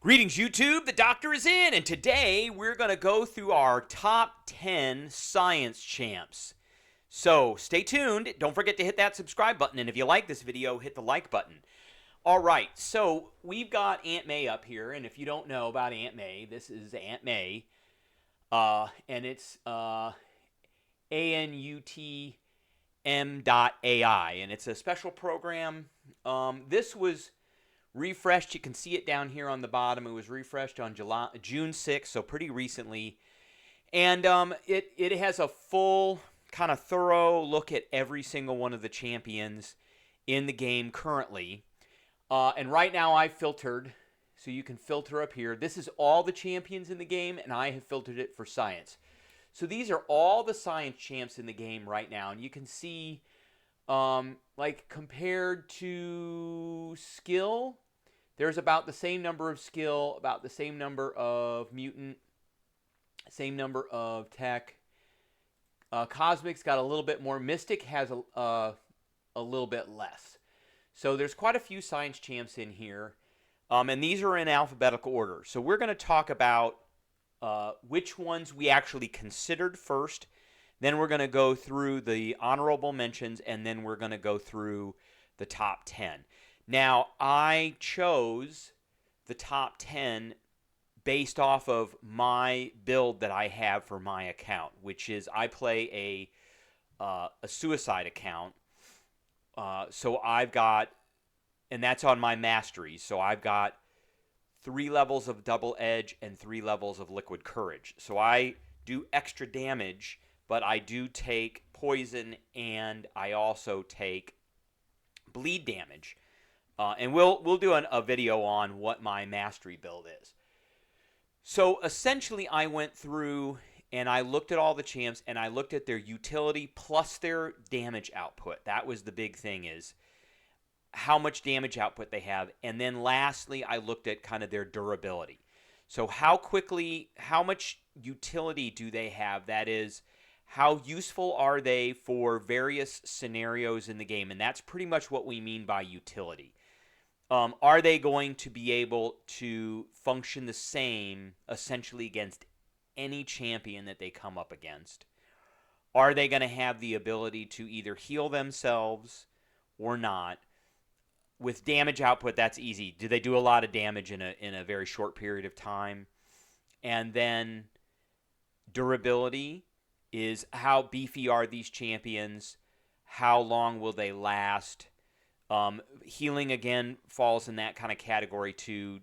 Greetings, YouTube. The doctor is in, and today we're going to go through our top 10 science champs. So stay tuned. Don't forget to hit that subscribe button, and if you like this video, hit the like button. All right, so we've got Aunt May up here, and if you don't know about Aunt May, this is Aunt May, and it's ANUTM.AI, and it's a special program. This was refreshed. You can see it down here on the bottom. It was refreshed on June 6th, so pretty recently. And it has a full, kind of thorough look at every single one of the champions in the game currently. And right now I've filtered, so you can filter up here. This is all the champions in the game, and I have filtered it for science. So these are all the science champs in the game right now, and you can see like compared to skill, there's about the same number of skill, about the same number of mutant, same number of tech. Cosmic's got a little bit more. Mystic has a little bit less. So there's quite a few science champs in here, and these are in alphabetical order. So we're going to talk about which ones we actually considered first. Then we're going to go through the honorable mentions, and then we're going to go through the top 10. Now, I chose the top 10 based off of my build that I have for my account, which is I play a suicide account. So I've got, and that's on my masteries, so I've got 3 levels of double edge and 3 levels of liquid courage. So I do extra damage, but I do take poison, and I also take bleed damage. And we'll do a video on what my mastery build is. So essentially I went through and I looked at all the champs, and I looked at their utility plus their damage output. That was the big thing, is how much damage output they have. And then lastly, I looked at kind of their durability. So how much utility do they have? That is, how useful are they for various scenarios in the game? And that's pretty much what we mean by utility. Are they going to be able to function the same, essentially, against any champion that they come up against? Are they going to have the ability to either heal themselves or not? With damage output, that's easy. Do they do a lot of damage in a very short period of time? And then durability is, how beefy are these champions? How long will they last? Healing, again, falls in that kind of category too.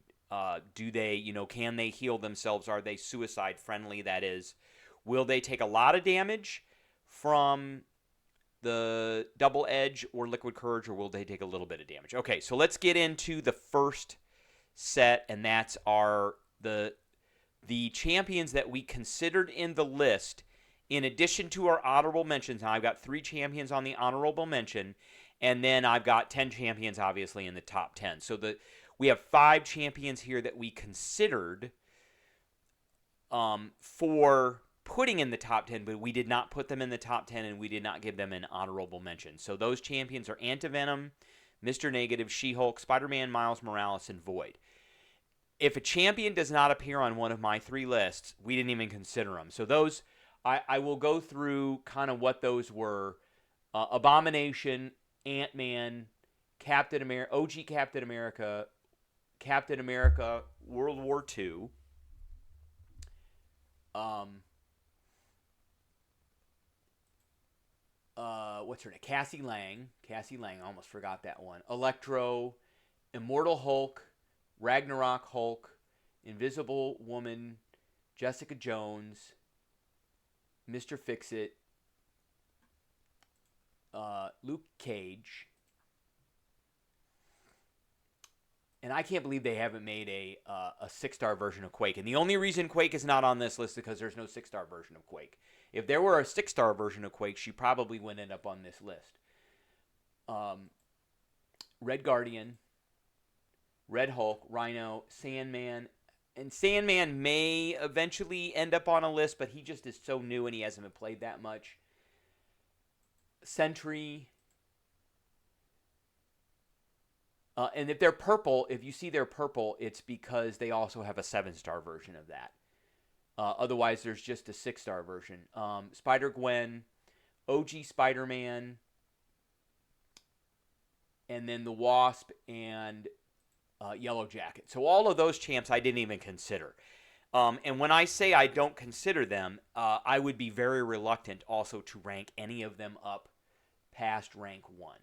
Do they, can they heal themselves? Are they suicide friendly? That is, will they take a lot of damage from the double edge or liquid courage, or will they take a little bit of damage? Okay, so let's get into the first set, and that's the champions that we considered in the list, in addition to our honorable mentions. Now I've got 3 champions on the honorable mention, and then I've got 10 champions, obviously, in the top 10. So we have 5 champions here that we considered for putting in the top 10, but we did not put them in the top 10, and we did not give them an honorable mention. So those champions are Antivenom, Mr. Negative, She-Hulk, Spider-Man, Miles Morales, and Void. If a champion does not appear on one of my 3 lists, we didn't even consider them. So those, I will go through kind of what those were. Abomination, Ant-Man, Captain America, OG Captain America, Captain America, World War II, what's her name? Cassie Lang, I almost forgot that one. Electro, Immortal Hulk, Ragnarok Hulk, Invisible Woman, Jessica Jones, Mr. Fix-It, Luke Cage, and I can't believe they haven't made a 6-star version of Quake. And the only reason Quake is not on this list is because there's no 6-star version of Quake. If there were a 6-star version of Quake, she probably wouldn't end up on this list. Red Guardian, Red Hulk, Rhino, Sandman. And Sandman may eventually end up on a list, but he just is so new and he hasn't been played that much. Sentry, And if they're purple, if you see they're purple, it's because they also have a 7-star version of that. Otherwise, there's just a 6-star version. Spider-Gwen, OG Spider-Man, and then the Wasp and Yellow Jacket. So all of those champs I didn't even consider. And when I say I don't consider them, I would be very reluctant also to rank any of them up past rank 1.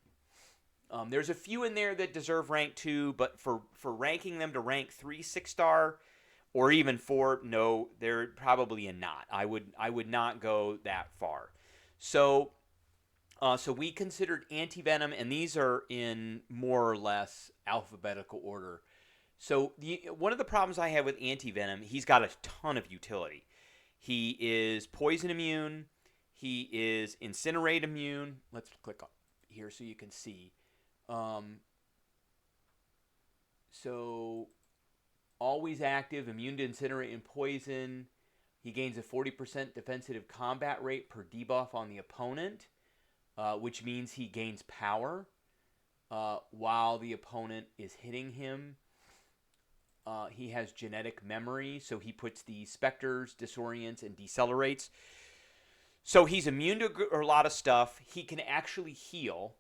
There's a few in there that deserve rank 2, but for ranking them to rank 3 6-star or even 4, no, they're probably not. I would not go that far. So we considered Anti-Venom, and these are in more or less alphabetical order. So one of the problems I have with Anti-Venom, he's got a ton of utility. He is poison immune. He is incinerate immune. Let's click on here so you can see. So always active, immune to incinerate and poison. He gains a 40% defensive combat rate per debuff on the opponent, which means he gains power while the opponent is hitting him. He has genetic memory, so he puts the specters, disorients, and decelerates. So he's immune to a lot of stuff. He can actually heal.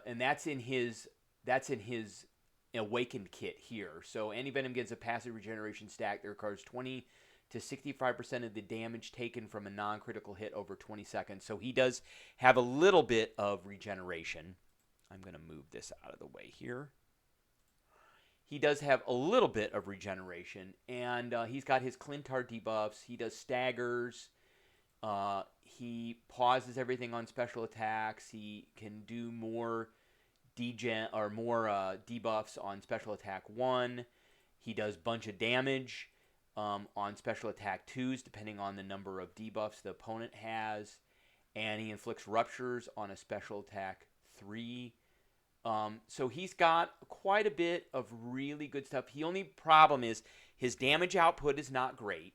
And that's in his awakened kit here. So Anti-Venom gets a passive regeneration stack that recovers 20 to 65% of the damage taken from a non-critical hit over 20 seconds. So he does have a little bit of regeneration. I'm going to move this out of the way here. He does have a little bit of regeneration, and he's got his Clintar debuffs. He does staggers. He pauses everything on special attacks. He can do more debuffs on special attack 1. He does bunch of damage on special attack 2s, depending on the number of debuffs the opponent has. And he inflicts ruptures on a special attack 3. So he's got quite a bit of really good stuff. The only problem is his damage output is not great.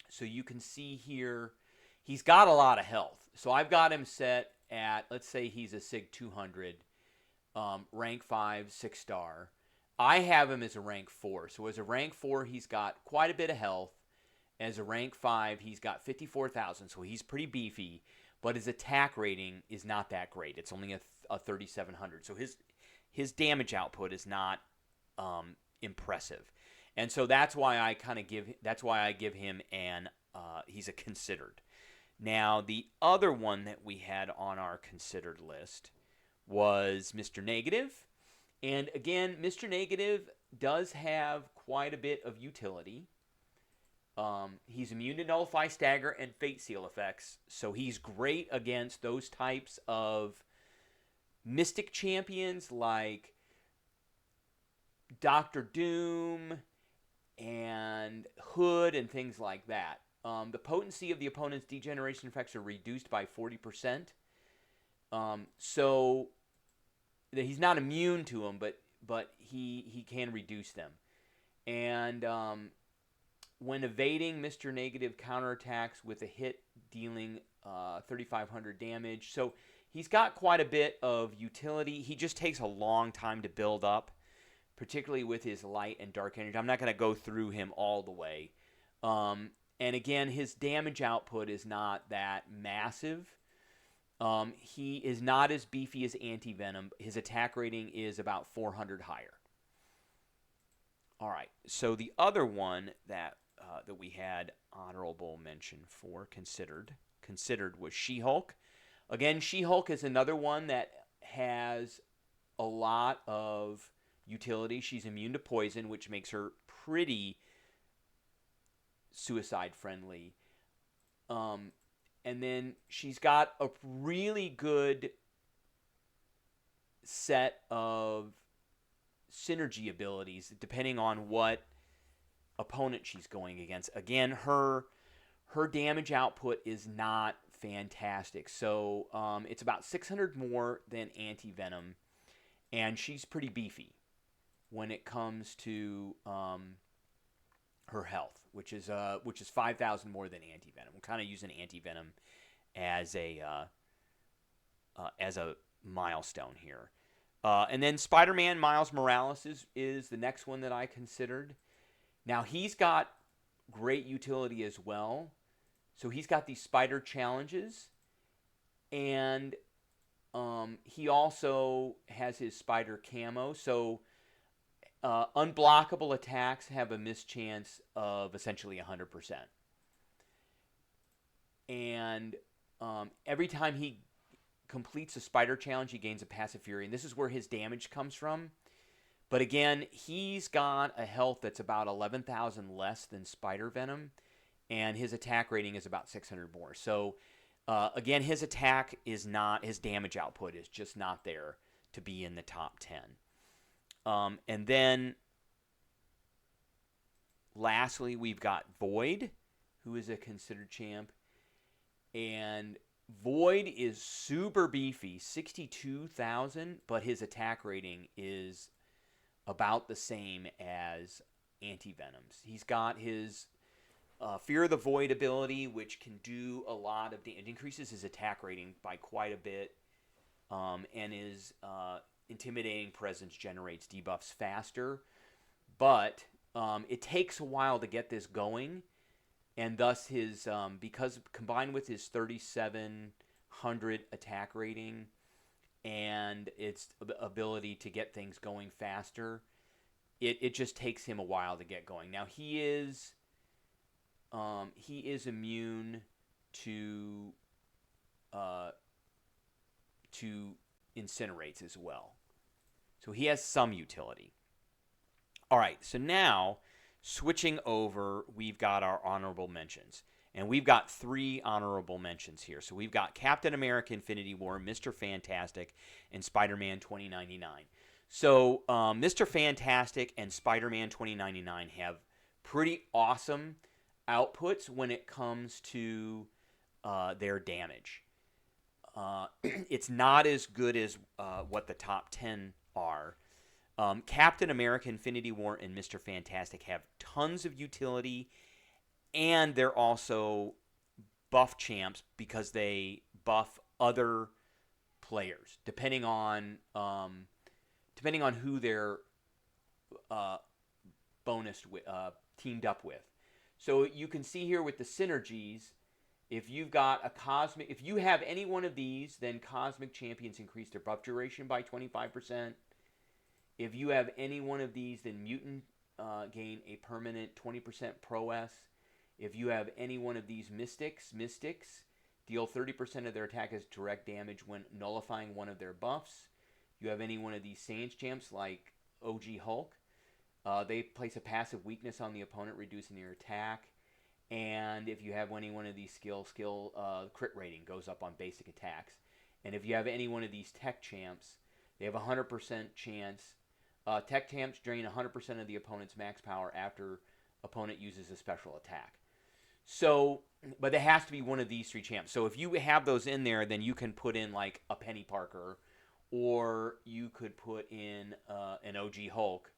So you can see here, he's got a lot of health. So I've got him set at, let's say he's a Sig 200, rank 5, 6-star. I have him as a rank 4. So as a rank 4, he's got quite a bit of health. As a rank 5, he's got 54,000, so he's pretty beefy. But his attack rating is not that great. It's only a 3,700. So his damage output is not impressive. And so that's why I give him an he's a considered. Now the other one that we had on our considered list was Mr. Negative. And again, Mr. Negative does have quite a bit of utility. He's immune to Nullify, Stagger, and Fate Seal effects. So he's great against those types of Mystic champions like Doctor Doom and Hood and things like that. The potency of the opponent's degeneration effects are reduced by 40%. So he's not immune to them, but he can reduce them. And when evading, Mr. Negative counterattacks with a hit dealing 3,500 damage. So he's got quite a bit of utility. He just takes a long time to build up, particularly with his light and dark energy. I'm not going to go through him all the way. And again, his damage output is not that massive. He is not as beefy as Anti-Venom. His attack rating is about 400 higher. All right, so the other one that we had honorable mention for considered was She-Hulk. Again, She-Hulk is another one that has a lot of utility. She's immune to poison, which makes her pretty suicide-friendly. And then she's got a really good set of synergy abilities depending on what opponent she's going against. Again, her damage output is not fantastic. So it's about 600 more than Anti-Venom, and she's pretty beefy when it comes to her health, which is 5,000 more than Anti-Venom. We're kind of using Anti-Venom as a milestone here. And then Spider-Man Miles Morales is the next one that I considered. Now he's got great utility as well. So he's got these spider challenges, and he also has his spider camo. So unblockable attacks have a mischance of essentially 100%. And every time he completes a spider challenge, he gains a passive fury. And this is where his damage comes from. But again, he's got a health that's about 11,000 less than Spider Venom, and his attack rating is about 600 more. So again, his attack is not, his damage output is just not there to be in the top 10. And then lastly, we've got Void, who is a considered champ. And Void is super beefy, 62,000, but his attack rating is about the same as Anti-Venom's. He's got his Fear of the Void ability, which can do a lot of damage. It increases his attack rating by quite a bit, and his Intimidating Presence generates debuffs faster. But it takes a while to get this going, and thus his because combined with his 3,700 attack rating and its ability to get things going faster, it just takes him a while to get going. Now he is immune to incinerates as well, so he has some utility. All right, so now switching over, we've got our honorable mentions. And we've got 3 honorable mentions here. So we've got Captain America Infinity War, Mr. Fantastic, and Spider-Man 2099. So Mr. Fantastic and Spider-Man 2099 have pretty awesome outputs when it comes to their damage. It's not as good as what the top 10 are. Captain America Infinity War and Mr. Fantastic have tons of utility, and they're also buff champs because they buff other players depending on who they're teamed up with. So you can see here with the synergies, if you've got if you have any one of these, then Cosmic Champions increase their buff duration by 25%. If you have any one of these, then Mutant gain a permanent 20% prowess. If you have any one of these Mystics deal 30% of their attack as direct damage when nullifying one of their buffs. You have any one of these Science Champs like OG Hulk. They place a passive weakness on the opponent, reducing their attack. And if you have any one of these skill crit rating goes up on basic attacks. And if you have any one of these Tech Champs, they have a 100% chance. Tech Champs drain 100% of the opponent's max power after opponent uses a special attack. So, but it has to be one of these 3 champs. So if you have those in there, then you can put in like a Penny Parker, or you could put in an OG Hulk,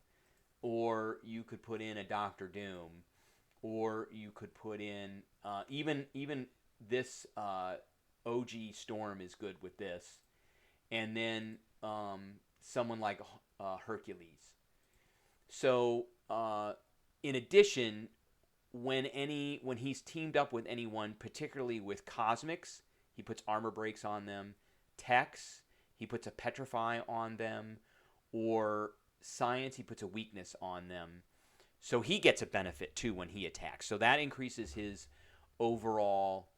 or you could put in a Doctor Doom, or you could put in even this OG Storm is good with this, and then someone like Hercules. So in addition, when he's teamed up with anyone, particularly with Cosmics, he puts armor breaks on them. Techs, he puts a petrify on them, or Science, he puts a weakness on them. So he gets a benefit too when he attacks. So that increases his overall,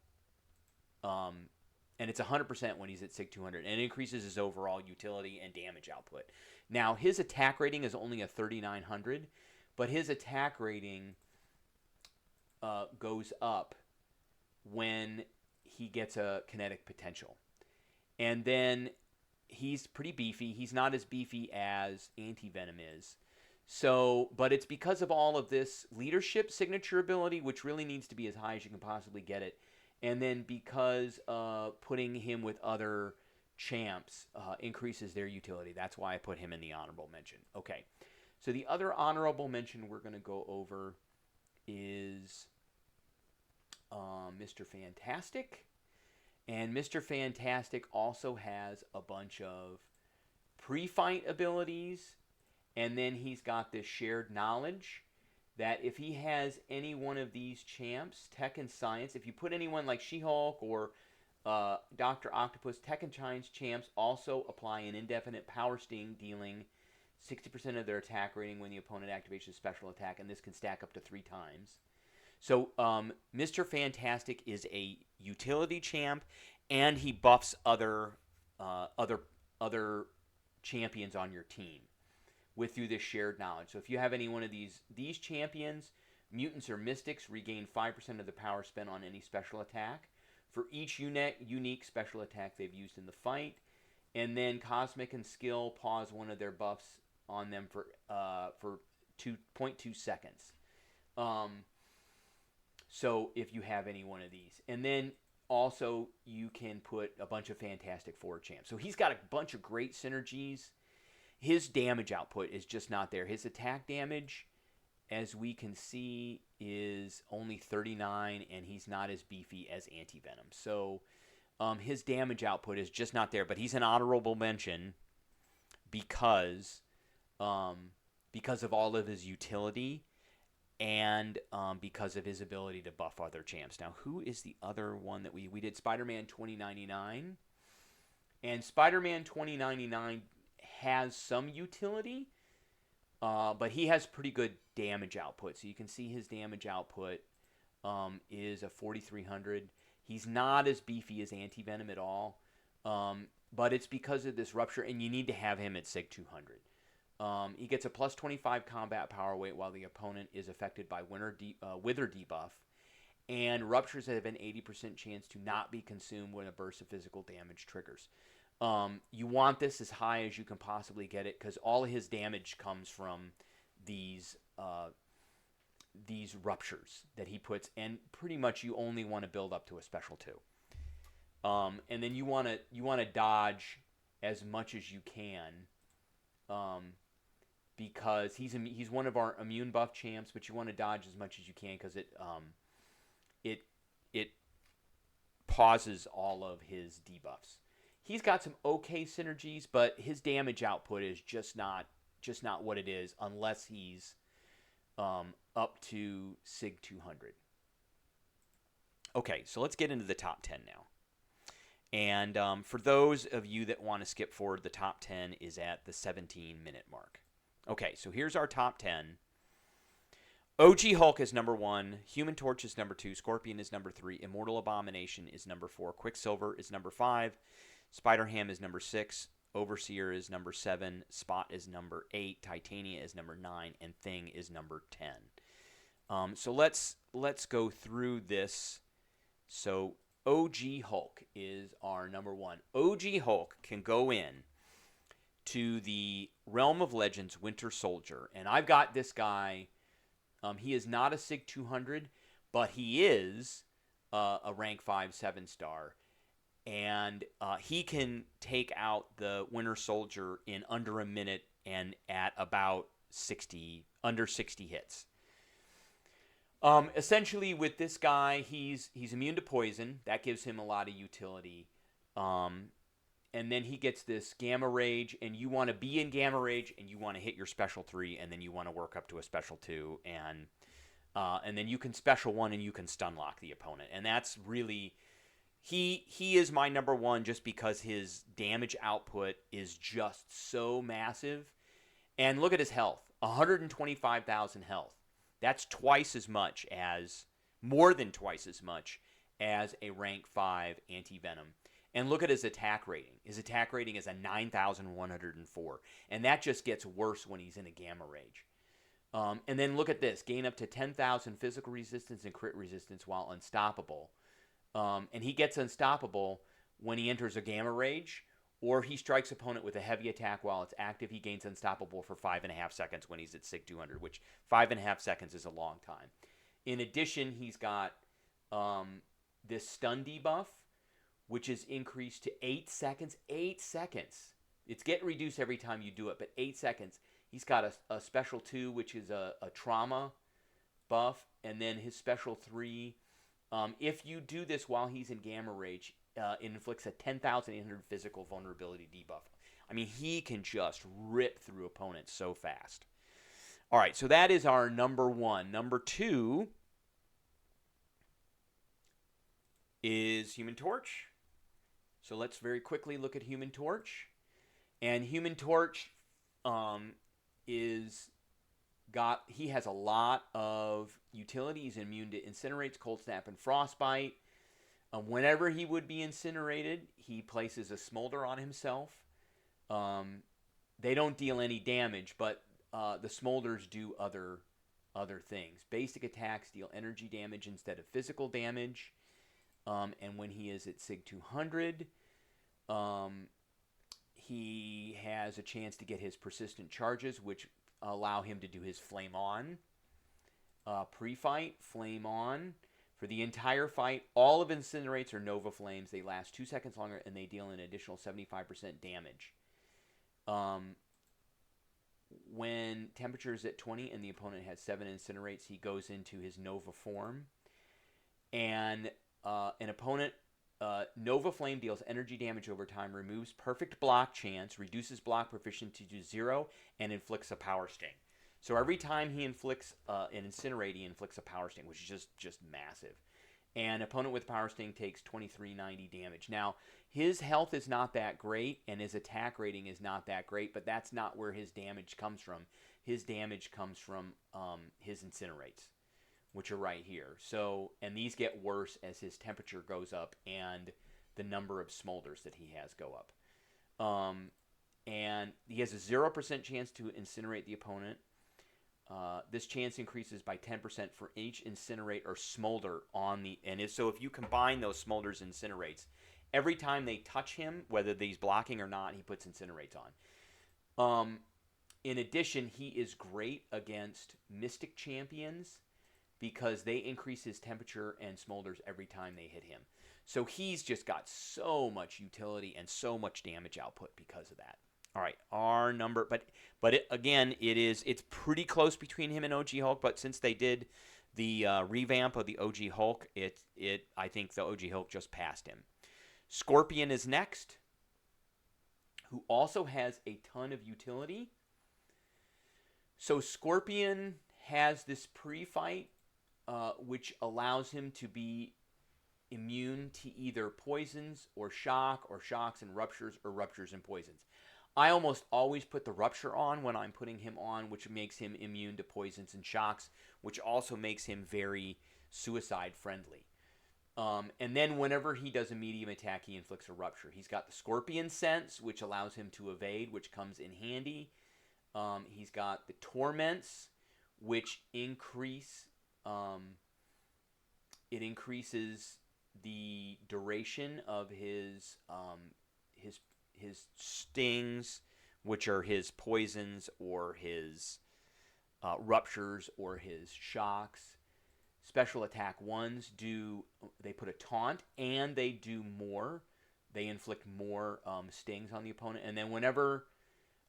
and it's 100% when he's at SIG 200, and it increases his overall utility and damage output. Now his attack rating is only a 3,900, but his attack rating goes up when he gets a kinetic potential. And then he's pretty beefy. He's not as beefy as Anti-Venom is. So, but it's because of all of this leadership signature ability, which really needs to be as high as you can possibly get it. And then because putting him with other champs increases their utility. That's why I put him in the honorable mention. Okay, so the other honorable mention we're going to go over is Mr. Fantastic. And Mr. Fantastic also has a bunch of pre-fight abilities, and then he's got this shared knowledge that if he has any one of these champs, Tech and Science, if you put anyone like She-Hulk or Dr. Octopus, Tech and Science champs also apply an indefinite power sting, dealing 60% of their attack rating when the opponent activates a special attack, and this can stack up to 3 times. So Mr. Fantastic is a utility champ, and he buffs other champions on your team through this shared knowledge. So if you have any one of these champions, mutants or mystics regain 5% of the power spent on any special attack for each unique special attack they've used in the fight. And then Cosmic and Skill pause one of their buffs on them for 2.2 seconds. So if you have any one of these. And then also you can put a bunch of Fantastic Four champs. So he's got a bunch of great synergies. His damage output is just not there. His attack damage, as we can see, is only 39, and he's not as beefy as Anti-Venom. So his damage output is just not there. But he's an honorable mention because of all of his utility and because of his ability to buff other champs. Now, who is the other one that we did? Spider-Man 2099. And Spider-Man 2099 has some utility, but he has pretty good damage output. So you can see his damage output is a 4,300. He's not as beefy as Anti-Venom at all, but it's because of this rupture, and you need to have him at Sig 200. He gets a plus 25 combat power weight while the opponent is affected by Wither debuff, and ruptures have an 80% chance to not be consumed when a burst of physical damage triggers. You want this as high as you can possibly get it, because all of his damage comes from these ruptures that he puts, and pretty much you only want to build up to a special 2. And then you want to dodge as much as you can, because he's one of our immune buff champs, but you want to dodge as much as you can because it pauses all of his debuffs. He's got some okay synergies, but his damage output is just not what it is unless he's up to Sig 200. Okay, so let's get into the top 10 now. And for those of you that want to skip forward, the top 10 is at the 17-minute mark. Okay, so here's our top 10. OG Hulk is number 1. Human Torch is number 2. Scorpion is number 3. Immortal Abomination is number 4. Quicksilver is number 5. Spider-Ham is number 6. Overseer is number 7. Spot is number 8. Titania is number 9. And Thing is number 10. So let's go through this. So OG Hulk is our number 1. OG Hulk can go in to the Realm of Legends Winter Soldier. And I've got this guy. He is not a Sig 200, but he is a rank 5 7-star. And he can take out the Winter Soldier in under a minute and at about under 60 hits. Essentially, with this guy, he's immune to poison. That gives him a lot of utility. And then he gets this Gamma Rage, and you want to be in Gamma Rage, and you want to hit your Special 3, and then you want to work up to a Special 2, and then you can Special 1, and you can stun lock the opponent. And that's really... He is my number 1 just because his damage output is just so massive. And look at his health. 125,000 health. That's more than twice as much as a rank 5 Anti-Venom. And look at his attack rating. His attack rating is a 9,104. And that just gets worse when he's in a Gamma Rage. And then look at this. Gain up to 10,000 physical resistance and crit resistance while unstoppable. And he gets unstoppable when he enters a Gamma Rage, or he strikes opponent with a heavy attack while it's active. He gains unstoppable for 5.5 seconds when he's at Sig 200, which 5.5 seconds is a long time. In addition, he's got this stun debuff, which is increased to 8 seconds. 8 seconds. It's getting reduced every time you do it, but 8 seconds. He's got a Special 2, which is a trauma buff, and then his Special 3... if you do this while he's in Gamma Rage, it inflicts a 10,800 physical vulnerability debuff. I mean, he can just rip through opponents so fast. All right, so that is our number one. Number two is Human Torch. So let's very quickly look at Human Torch. And Human Torch he has a lot of utility. He's immune to Incinerates, Cold Snap, and Frostbite. Whenever he would be incinerated, he places a Smolder on himself. They don't deal any damage, but the Smolders do other things. Basic attacks deal energy damage instead of physical damage. And when he is at Sig 200, he has a chance to get his persistent charges, which allow him to do his Flame On. Pre-fight, Flame On. For the entire fight, all of Incinerates are Nova Flames. They last 2 seconds longer, and they deal an additional 75% damage. When temperature is at 20 and the opponent has 7 Incinerates, he goes into his Nova form. And an opponent, Nova Flame deals energy damage over time, removes perfect block chance, reduces block proficiency to 0, and inflicts a Power Sting. So every time he inflicts an Incinerate, he inflicts a Power Sting, which is just massive. And opponent with Power Sting takes 2390 damage. Now, his health is not that great, and his attack rating is not that great, but that's not where his damage comes from. His damage comes from his Incinerates, which are right here. So, and these get worse as his temperature goes up and the number of Smolders that he has go up. And he has a 0% chance to incinerate the opponent. This chance increases by 10% for each Incinerate or Smolder on the... So if you combine those Smolders and Incinerates, every time they touch him, whether he's blocking or not, he puts Incinerates on. In addition, he is great against Mystic Champions because they increase his temperature and Smolders every time they hit him. So he's just got so much utility and so much damage output because of that. All right, our number, but it's pretty close between him and OG Hulk. But since they did the revamp of the OG Hulk, I think the OG Hulk just passed him. Scorpion is next, who also has a ton of utility. So Scorpion has this pre-fight, which allows him to be immune to either poisons or shock, or shocks and ruptures, or ruptures and poisons. I almost always put the Rupture on when I'm putting him on, which makes him immune to poisons and shocks, which also makes him very suicide friendly. And then whenever he does a medium attack, he inflicts a Rupture. He's got the Scorpion Sense, which allows him to evade, which comes in handy. He's got the Torments, which increases the duration of his stings, which are his poisons or his ruptures or his shocks. Special attack ones they put a taunt, and they do more. They inflict more stings on the opponent. And then whenever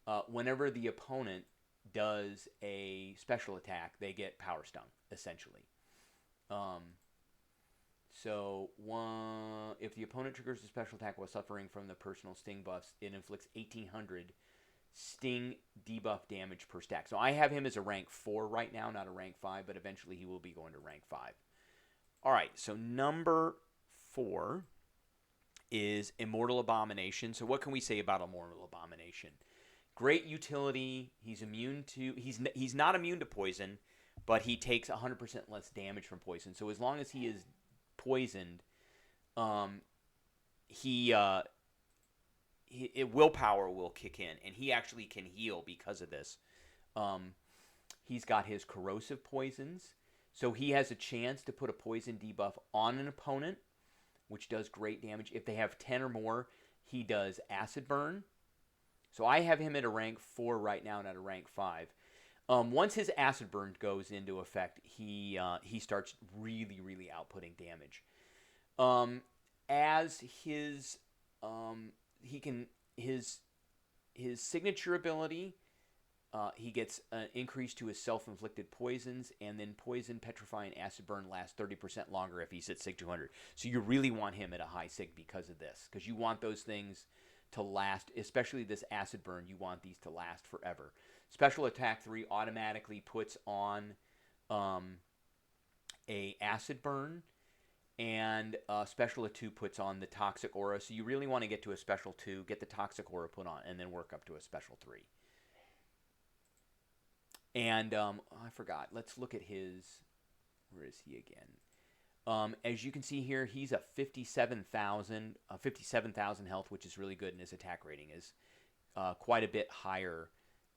the opponent does a special attack, they get Power Stung, essentially. So, if the opponent triggers a special attack while suffering from the personal sting buffs, it inflicts 1,800 sting debuff damage per stack. So I have him as a rank 4 right now, not a rank 5, but eventually he will be going to rank 5. All right, so number 4 is Immortal Abomination. So what can we say about Immortal Abomination? Great utility. He's not immune to poison, but he takes 100% less damage from poison. So as long as he is poisoned, willpower will kick in, and he actually can heal because of this. He's got his corrosive poisons, so he has a chance to put a poison debuff on an opponent, which does great damage. If they have 10 or more, he does acid burn. So I have him at a rank 4 right now, not a rank 5. Once his acid burn goes into effect, he starts really, really outputting damage. As his signature ability he gets an increase to his self-inflicted poisons, and then poison, petrifying, acid burn lasts 30% longer if he's at Sig 200. So you really want him at a high Sig because of this, because you want those things to last, especially this acid burn. You want these to last forever. Special attack 3 automatically puts on a acid burn, and special 2 puts on the toxic aura. So you really want to get to a special 2, get the toxic aura put on, and then work up to a special 3. And I forgot. Let's look at his. Where is he again? As you can see here, he's a 57,000 health, which is really good, and his attack rating is quite a bit higher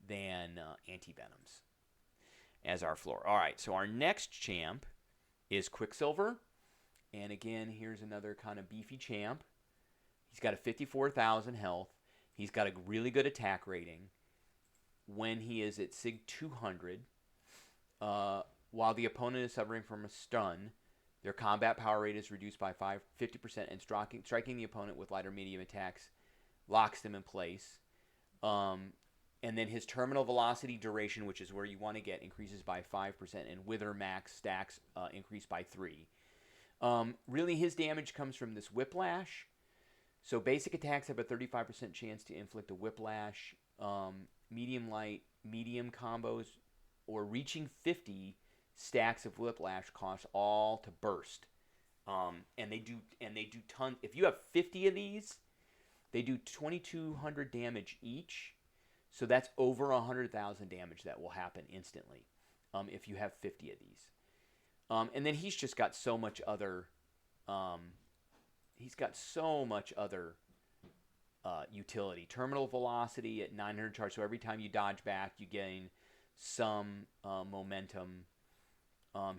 than Anti-Venom's as our floor. All right, so our next champ is Quicksilver. And again, here's another kind of beefy champ. He's got a 54,000 health. He's got a really good attack rating. When he is at Sig 200, while the opponent is suffering from a stun, their combat power rate is reduced by 50%, and striking the opponent with light or medium attacks locks them in place. And then his terminal velocity duration, which is where you want to get, increases by 5%, and Wither max stacks increase by 3. Really, his damage comes from this whiplash. So basic attacks have a 35% chance to inflict a whiplash. Medium light, medium combos, or reaching 50 stacks of whiplash cost all to burst. And they do tons. If you have 50 of these, they do 2,200 damage each. So that's over 100,000 damage that will happen instantly if you have 50 of these. And then he's just got so much other. Utility. Terminal velocity at 900 charge. So every time you dodge back, you gain some momentum.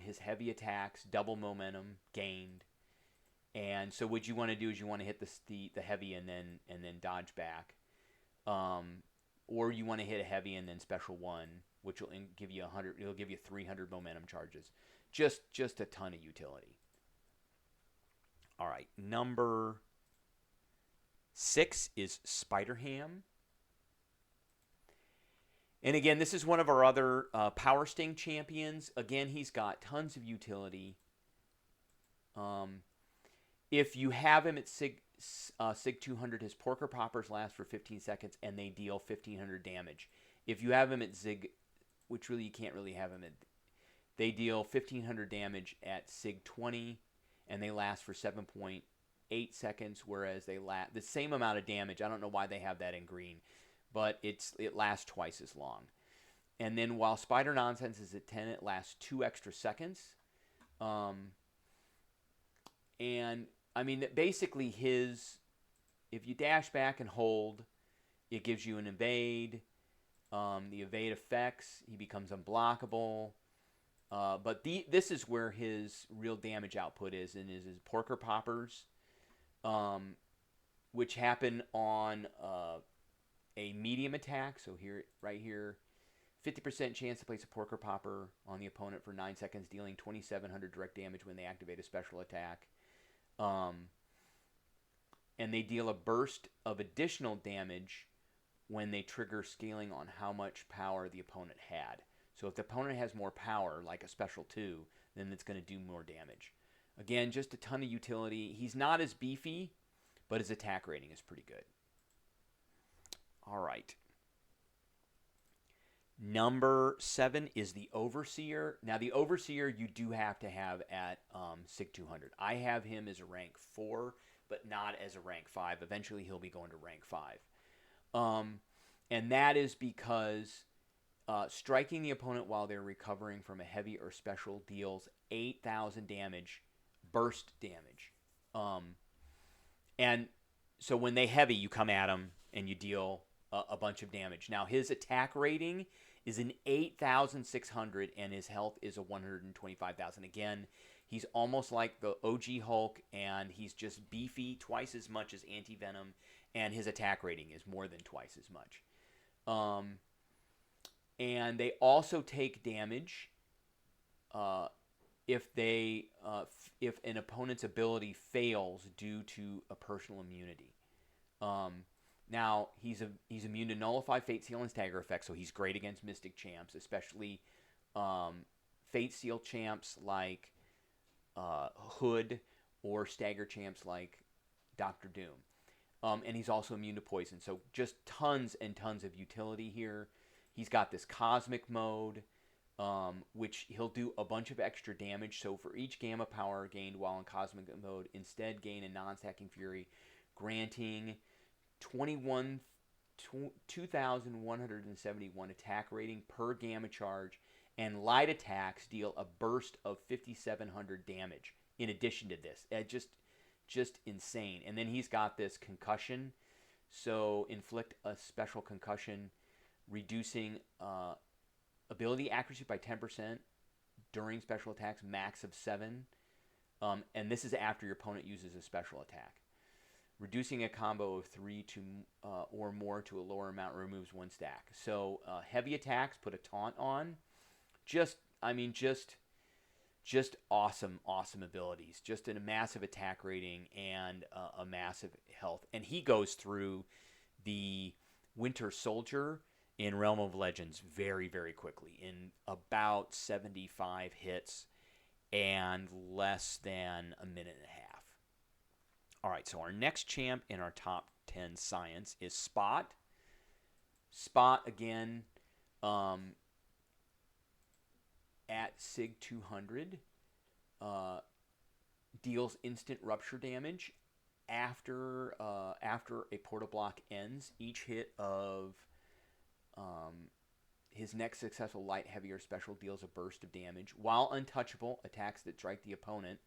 His heavy attacks, double momentum gained. And so what you want to do is you want to hit the heavy and then dodge back. Or you want to hit a heavy and then special 1, which will give you 100. It'll give you 300 momentum charges. Just a ton of utility. All right, number 6 is Spider-Ham. And again, this is one of our other Power Sting champions. Again, he's got tons of utility. If you have him at Sig 200, his Porker Poppers last for 15 seconds, and they deal 1,500 damage. If you have him at Zig, which really you can't really have him at, they deal 1,500 damage at Sig 20, and they last for 7.8 seconds, whereas they last the same amount of damage. I don't know why they have that in green, but it lasts twice as long. And then while Spider Nonsense is at 10, it lasts 2 extra seconds. And I mean, basically if you dash back and hold, it gives you an evade. The evade effects, he becomes unblockable. But this is where his real damage output is, and is his Porker Poppers, which happen on a medium attack. So right here, 50% chance to place a Porker Popper on the opponent for 9 seconds, dealing 2,700 direct damage when they activate a special attack. And they deal a burst of additional damage when they trigger scaling on how much power the opponent had. So if the opponent has more power, like a special 2, then it's going to do more damage. Again, just a ton of utility. He's not as beefy, but his attack rating is pretty good. All right. Number 7 is the Overseer. Now, the Overseer you do have to have at Sig 200. I have him as a rank 4, but not as a rank 5. Eventually, he'll be going to rank 5. And that is because striking the opponent while they're recovering from a heavy or special deals 8,000 damage, burst damage. And so when they heavy, you come at them and you deal a bunch of damage. Now, his attack rating is an 8,600, and his health is a 125,000. Again, he's almost like the OG Hulk, and he's just beefy, twice as much as Anti-Venom, and his attack rating is more than twice as much. And they also take damage if an opponent's ability fails due to a personal immunity. Now he's immune to nullify, fate seal, and stagger effects, so he's great against Mystic champs, especially fate seal champs like Hood or stagger champs like Doctor Doom. And he's also immune to poison. So just tons and tons of utility here. He's got this cosmic mode, which he'll do a bunch of extra damage. So for each gamma power gained while in cosmic mode, instead gain a non-stacking fury, granting 2,171 attack rating per gamma charge, and light attacks deal a burst of 5,700 damage in addition to this. Just insane. And then he's got this concussion, so inflict a special concussion, reducing ability accuracy by 10% during special attacks, max of 7. And this is after your opponent uses a special attack. Reducing a combo of 3 to or more to a lower amount removes 1 stack. So heavy attacks, put a taunt on. Just awesome abilities. Just a massive attack rating and a massive health. And he goes through the Winter Soldier in Realm of Legends very, very quickly in about 75 hits and less than a minute and a half. All right, so our next champ in our top 10 science is Spot. Spot, again, at Sig 200, deals instant rupture damage after a portal block ends. Each hit of his next successful light, heavy, or special deals a burst of damage. While untouchable, attacks that strike the opponent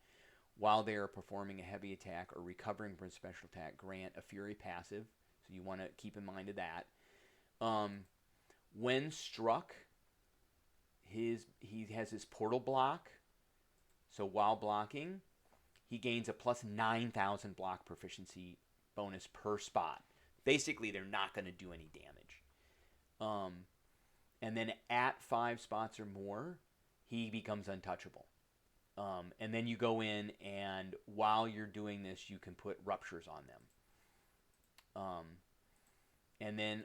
while they are performing a heavy attack or recovering from a special attack grant a fury passive. So you want to keep in mind of that. When struck, he has his portal block. So while blocking, he gains a plus 9,000 block proficiency bonus per spot. Basically, they're not going to do any damage. And then at 5 spots or more, he becomes untouchable. And then you go in, and while you're doing this, you can put ruptures on them. And then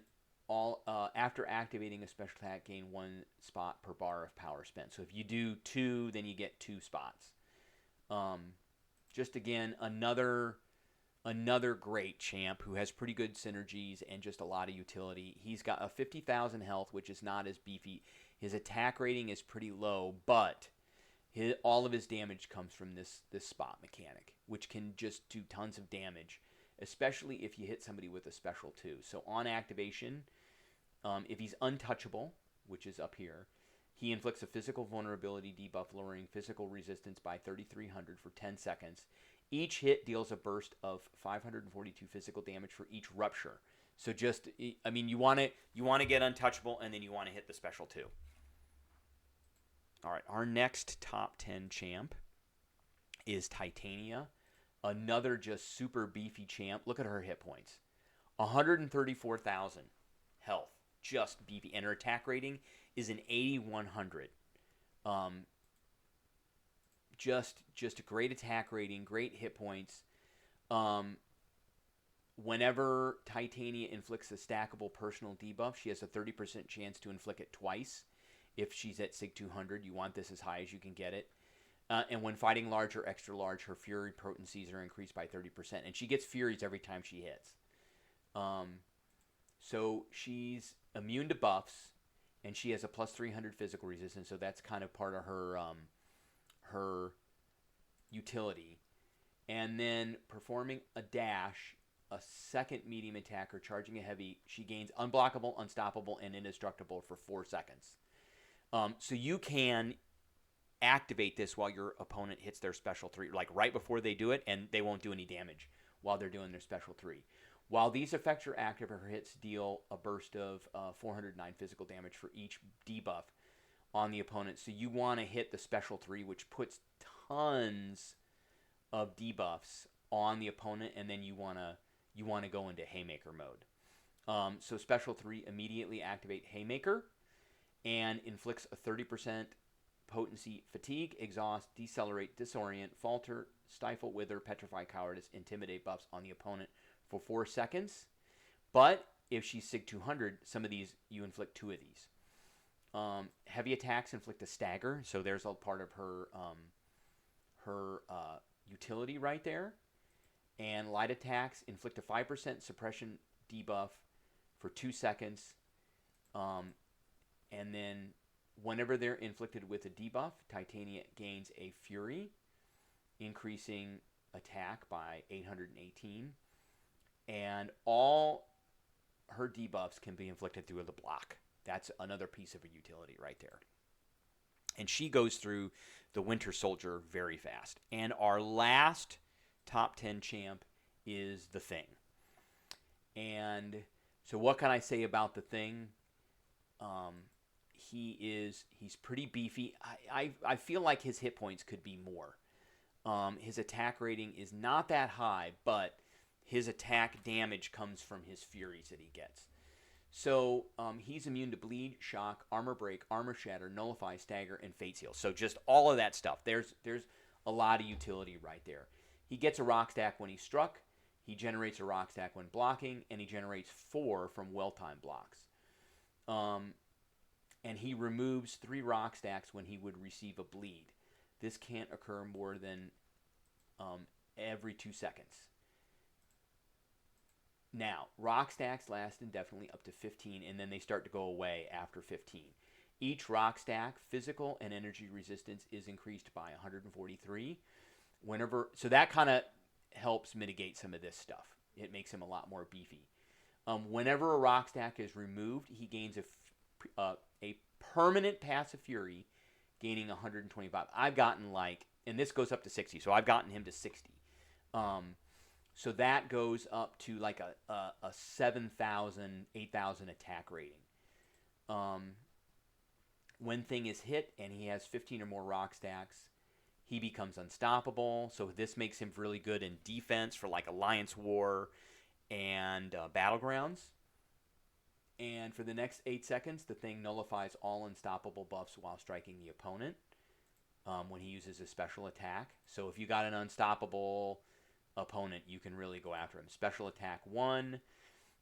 after activating a special attack, gain 1 spot per bar of power spent. So if you do 2, then you get 2 spots. Just again, another great champ who has pretty good synergies and just a lot of utility. He's got a 50,000 health, which is not as beefy. His attack rating is pretty low, but all of his damage comes from this spot mechanic, which can just do tons of damage, especially if you hit somebody with a special too. So on activation, if he's untouchable, which is up here, he inflicts a physical vulnerability debuff, lowering physical resistance by 3,300 for 10 seconds. Each hit deals a burst of 542 physical damage for each rupture. So just, I mean, you want to get untouchable, and then you want to hit the special too. All right, our next top 10 champ is Titania. Another just super beefy champ. Look at her hit points. 134,000 health. Just beefy. And her attack rating is an 8,100. Just a great attack rating, great hit points. Whenever Titania inflicts a stackable personal debuff, she has a 30% chance to inflict it twice. If she's at Sig 200, you want this as high as you can get it. And when fighting large or extra large, her fury potencies are increased by 30%. And she gets furies every time she hits. So she's immune to buffs, and she has a plus 300 physical resistance. So that's kind of part of her utility. And then performing a dash, a second medium attack, or charging a heavy, she gains unblockable, unstoppable, and indestructible for 4 seconds. So you can activate this while your opponent hits their special 3, like right before they do it, and they won't do any damage while they're doing their special 3. While these effects are active, her hits deal a burst of 409 physical damage for each debuff on the opponent. So you want to hit the special 3, which puts tons of debuffs on the opponent, and then you want to go into Haymaker mode. So special 3, immediately activate Haymaker, and inflicts a 30% potency, fatigue, exhaust, decelerate, disorient, falter, stifle, wither, petrify, cowardice, intimidate buffs on the opponent for 4 seconds. But if she's SIG 200, some of these, you inflict 2 of these. Heavy attacks inflict a stagger, so there's a part of her utility right there. And light attacks inflict a 5% suppression debuff for 2 seconds. And then whenever they're inflicted with a debuff, Titania gains a Fury, increasing attack by 818. And all her debuffs can be inflicted through the block. That's another piece of a utility right there. And she goes through the Winter Soldier very fast. And our last top 10 champ is the Thing. And so what can I say about the Thing? He's pretty beefy. I feel like his hit points could be more. His attack rating is not that high, but his attack damage comes from his furies that he gets. So he's immune to bleed, shock, armor break, armor shatter, nullify, stagger, and fate seal. So just all of that stuff. There's a lot of utility right there. He gets a rock stack when he's struck. He generates a rock stack when blocking, and he generates 4 from well-timed blocks. And he removes 3 rock stacks when he would receive a bleed. This can't occur more than every 2 seconds. Now, rock stacks last indefinitely up to 15, and then they start to go away after 15. Each rock stack, physical and energy resistance, is increased by 143. So that kind of helps mitigate some of this stuff. It makes him a lot more beefy. Whenever a rock stack is removed, he gains a permanent passive fury, gaining 125. I've gotten and this goes up to 60, so I've gotten him to 60. So that goes up to like a 7,000, 8,000 attack rating. When Thing is hit and he has 15 or more rock stacks, he becomes unstoppable. So this makes him really good in defense for like Alliance War and Battlegrounds. And for the next 8 seconds, the Thing nullifies all unstoppable buffs while striking the opponent when he uses a special attack. So if you got an unstoppable opponent, you can really go after him. Special attack 1.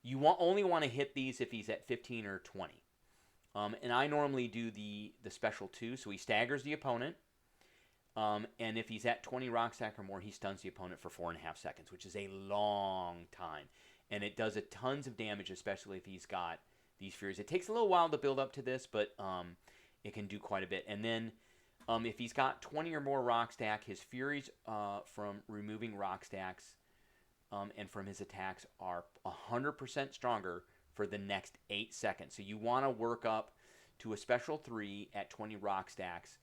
You only want to hit these if he's at 15 or 20. And I normally do the special 2, so he staggers the opponent. And if he's at 20 rock stack or more, he stuns the opponent for 4.5 seconds, which is a long time. And it does tons of damage, especially if he's got these Furies. It takes a little while to build up to this, but it can do quite a bit. And then if he's got 20 or more rock stack, his Furies from removing rock stacks and from his attacks are 100% stronger for the next 8 seconds. So you want to work up to a special 3 at 20 rock stacks.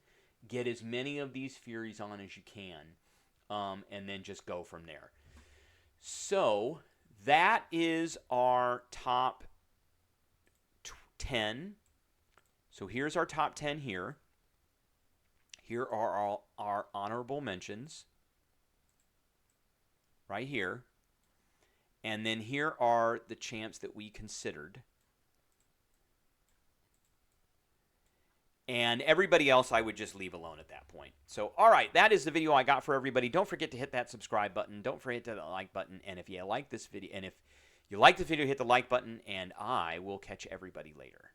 Get as many of these Furies on as you can, and then just go from there. So that is our top 10. So here's our top 10 here. Here are all our honorable mentions. Right here. And then here are the champs that we considered. And everybody else I would just leave alone at that point. So, all right, that is the video I got for everybody. Don't forget to hit that subscribe button. Don't forget to hit the like button. And if you like this video, hit the like button, and I will catch everybody later.